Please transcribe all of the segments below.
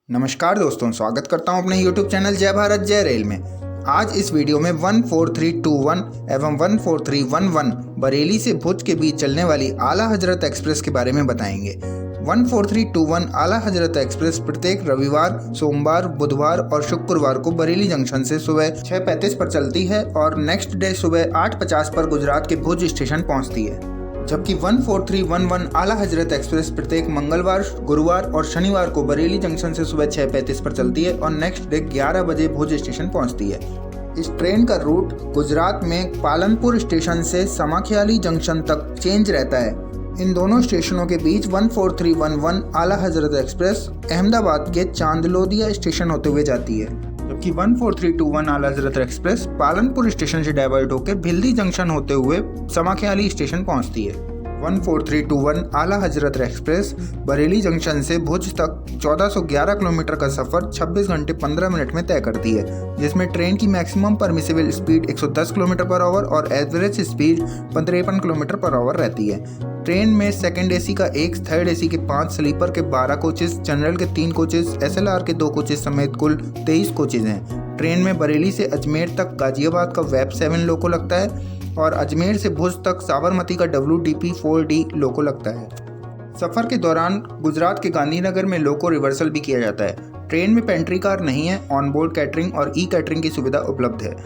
नमस्कार दोस्तों, स्वागत करता हूं अपने YouTube चैनल जय भारत जय रेल में। आज इस वीडियो में 14321 एवं 14311 बरेली से भुज के बीच चलने वाली आला हजरत एक्सप्रेस के बारे में बताएंगे। 14321 आला हजरत एक्सप्रेस प्रत्येक रविवार, सोमवार, बुधवार और शुक्रवार को बरेली जंक्शन से सुबह 6:35 पर चलती है और नेक्स्ट डे सुबह 8:50 पर गुजरात के भुज स्टेशन पहुंचती है। जबकि 14311 आला हजरत एक्सप्रेस प्रत्येक मंगलवार, गुरुवार और शनिवार को बरेली जंक्शन से सुबह 6:35 पर चलती है और नेक्स्ट डे 11 बजे भुज स्टेशन पहुंचती है। इस ट्रेन का रूट गुजरात में पालनपुर स्टेशन से समाख्याली जंक्शन तक चेंज रहता है। इन दोनों स्टेशनों के बीच 14311 आला हजरत एक्सप्रेस अहमदाबाद के चांदलोदिया स्टेशन होते हुए जाती है, जबकि 14321 आला हजरत एक्सप्रेस पालनपुर स्टेशन से डाइवर्ट होकर भिल्दी जंक्शन होते हुए समाख्याली स्टेशन पहुंचती है। 14321 आला हजरत एक्सप्रेस बरेली जंक्शन से भुज तक 1411 किलोमीटर का सफर 26 घंटे 15 मिनट में तय करती है, जिसमें ट्रेन की maximum permissible speed 110 kilometre per hour और average speed 53 kilometre per hour रहती है। ट्रेन में सेकंड एसी का 1, थर्ड एसी के 5, स्लीपर के 12 कोचेस, जनरल के 3 कोचेस, SLR के 2 कोचेस समेत कुल 23 कोचेज हैं। ट्रेन में बरेली से अजमेर तक गाजियाबाद का वेब 7 लोको लगता है और अजमेर से भुज तक साबरमती का WDP-4D लोको लगता है। सफ़र के दौरान गुजरात के गांधीनगर में लोको रिवर्सल भी किया जाता है। ट्रेन में पेंट्री कार नहीं है, ऑन बोर्ड कैटरिंग और कैटरिंग की सुविधा उपलब्ध है।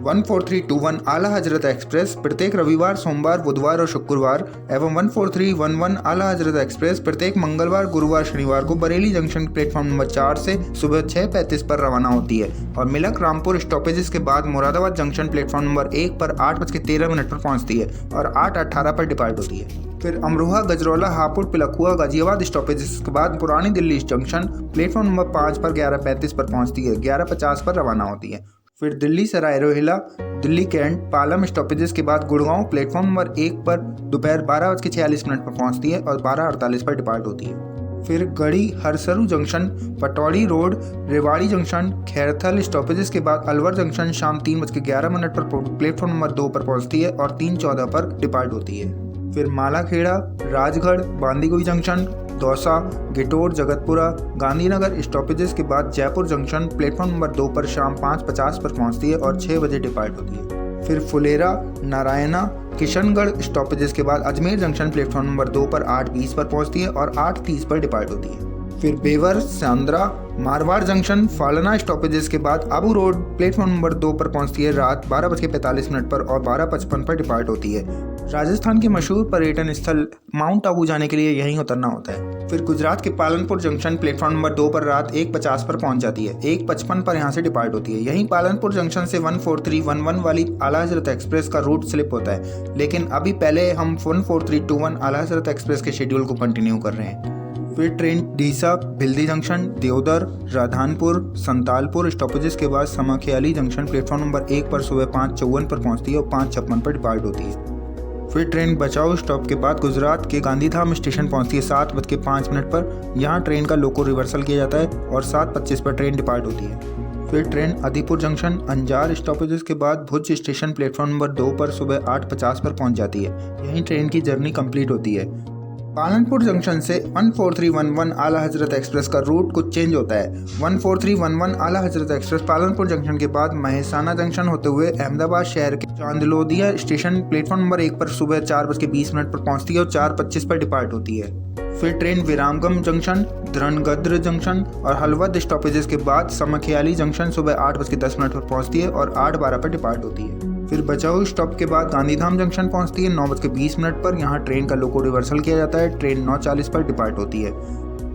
14321 आला हजरत एक्सप्रेस प्रत्येक रविवार, सोमवार, बुधवार और शुक्रवार एवं 14311 आला हजरत एक्सप्रेस प्रत्येक मंगलवार, गुरुवार, शनिवार को बरेली जंक्शन प्लेटफॉर्म नंबर 4 से सुबह 6:35 पर रवाना होती है और मिलक रामपुर स्टॉपेजेस के बाद मुरादाबाद जंक्शन प्लेटफॉर्म नंबर 1 पर 8:13 पर पहुंचती है और 8:18 पर डिपार्ट होती है। फिर अमरोहा, गजरौला, हापुड़, पिलखुआ, गाजियाबाद स्टॉपेजेस के बाद पुरानी दिल्ली जंक्शन प्लेटफॉर्म नंबर 5 पर 11:35 पर पहुंचती है, 11:50 पर रवाना होती है। फिर दिल्ली सराय रोहिला, दिल्ली कैंट, पालम स्टॉपेजेस के बाद गुड़गांव प्लेटफॉर्म नंबर 1 पर दोपहर 12:46 पर पहुंचती है और 12:48 पर डिपार्ट होती है। फिर Garhi, Harsaru junction, Pataudi road, Rewari junction, Khairthal stoppages के बाद अलवर जंक्शन शाम 3:11 पर प्लेटफॉर्म नंबर 2 पर पहुंचती है और 3:14 पर डिपार्ट होती है। फिर मालाखेड़ा, राजगढ़, बांदीकुई जंक्शन, दौसा, गिटोर, जगतपुरा, गांधीनगर स्टॉपेजेस के बाद जयपुर जंक्शन प्लेटफॉर्म नंबर 2 पर शाम 5:50 पर पहुंचती है और 6 बजे डिपार्ट होती है। फिर फुलेरा, नारायणा, किशनगढ़ स्टॉपेजेस के बाद अजमेर जंक्शन प्लेटफॉर्म नंबर 2 पर 8:20 पर पहुंचती है और 8:30 पर डिपार्ट होती है। फिर बेवर, सांद्रा, मारवाड़ जंक्शन, फालना स्टॉपेजेस के बाद आबू रोड प्लेटफॉर्म नंबर 2 पर पहुंचती है रात 12:45 पर और 12:55 पर डिपार्ट होती है। राजस्थान के मशहूर पर्यटन स्थल माउंट आबू जाने के लिए यहीं उतरना होता है। फिर गुजरात के पालनपुर जंक्शन प्लेटफॉर्म नंबर 2 पर रात 1:50 पर पहुंच जाती है, 1:55 पर यहां से डिपार्ट होती है। यहीं पालनपुर जंक्शन से 14311 वाली आला हजरत एक्सप्रेस का रूट स्लिप होता है, लेकिन अभी पहले हम 14321 आला हजरत एक्सप्रेस के शेड्यूल को कंटिन्यू कर रहे हैं। फिर ट्रेन डीसा, भिल्दी जंक्शन, देवदर, राधानपुर, संतालपुर स्टॉपेजेस के बाद समाख्याली जंक्शन प्लेटफॉर्म नंबर 1 पर सुबह 5:54 पर पहुंचती है और 5:56 पर डिपार्ट होती है। फिर ट्रेन बचाओ स्टॉप के बाद गुजरात के गांधीधाम स्टेशन पहुंचती है 7:05 पर। यहां ट्रेन का लोको रिवर्सल किया जाता है और 7:25 पर ट्रेन डिपार्ट होती है। फिर train Adipur junction, Anjar stoppages के बाद भुज स्टेशन प्लेटफॉर्म नंबर 2 पर सुबह 8:50 पर पहुंच जाती है। यहीं ट्रेन की जर्नी कंप्लीट होती है। पालनपुर जंक्शन से 14311 आला हजरत एक्सप्रेस का रूट कुछ चेंज होता है। 14311 आला हजरत एक्सप्रेस पालनपुर जंक्शन के बाद महेसाना जंक्शन होते हुए अहमदाबाद शहर के चांदलोदिया स्टेशन प्लेटफॉर्म नंबर 1 पर सुबह 4:20 पर पहुंचती है और 4:25 पर डिपार्ट होती है। फिर ट्रेन विरामगम जंक्शन, धनगद्र जंक्शन और हलवद स्टॉपेजेस के बाद समाख्याली जंक्शन सुबह 8:10 पर पहुंचती है और 8:12 पर डिपार्ट होती है। फिर बचाओ स्टॉप के बाद गांधीधाम जंक्शन पहुंचती है 9:20 पर। यहाँ ट्रेन का लोको रिवर्सल किया जाता है, ट्रेन 9:40 पर डिपार्ट होती है।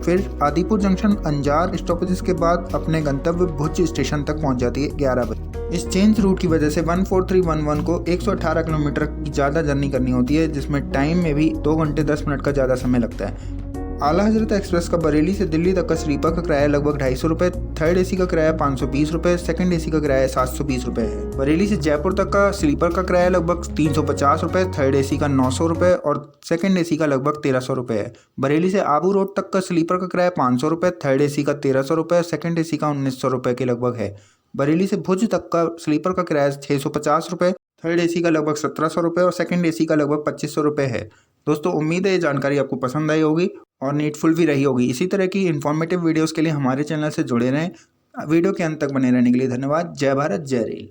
फिर आदिपुर जंक्शन, अंजार स्टॉपेजेस के बाद अपने गंतव्य भुज स्टेशन तक पहुंच जाती है 11 बजे। इस चेंज रूट की वजह से 14311 को 118 किलोमीटर की ज़्यादा जर्नी करनी होती है, जिसमें टाइम में भी 2 घंटे 10 मिनट का ज़्यादा समय लगता है। आला हजरत एक्सप्रेस का बरेली से दिल्ली तक का स्लीपर का किराया लगभग 250 रुपये, थर्ड एसी का किराया 520 रुपये, सेकंड एसी का किराया 720 रुपये है। बरेली से जयपुर तक का स्लीपर का किराया लगभग 350 रुपये, थर्ड एसी का 900 रुपये और सेकंड एसी का लगभग 1300 रुपये है। बरेली से आबू रोड तक का स्लीपर का किराया 500 रुपये, थर्ड एसी का 1300 रुपये, सेकंड एसी का 1900 रुपये के लगभग है। बरेली से भुज तक का स्लीपर का किराया 650 रुपये, थर्ड एसी का लगभग 1700 रुपये और सेकंड एसी का लगभग 2500 रुपये है। दोस्तों, उम्मीद है ये जानकारी आपको पसंद आई होगी। और नीडफुल भी रही होगी। इसी तरह की इन्फॉर्मेटिव वीडियोस के लिए हमारे चैनल से जुड़े रहें। वीडियो के अंत तक बने रहने के लिए धन्यवाद। जय भारत जय रेल।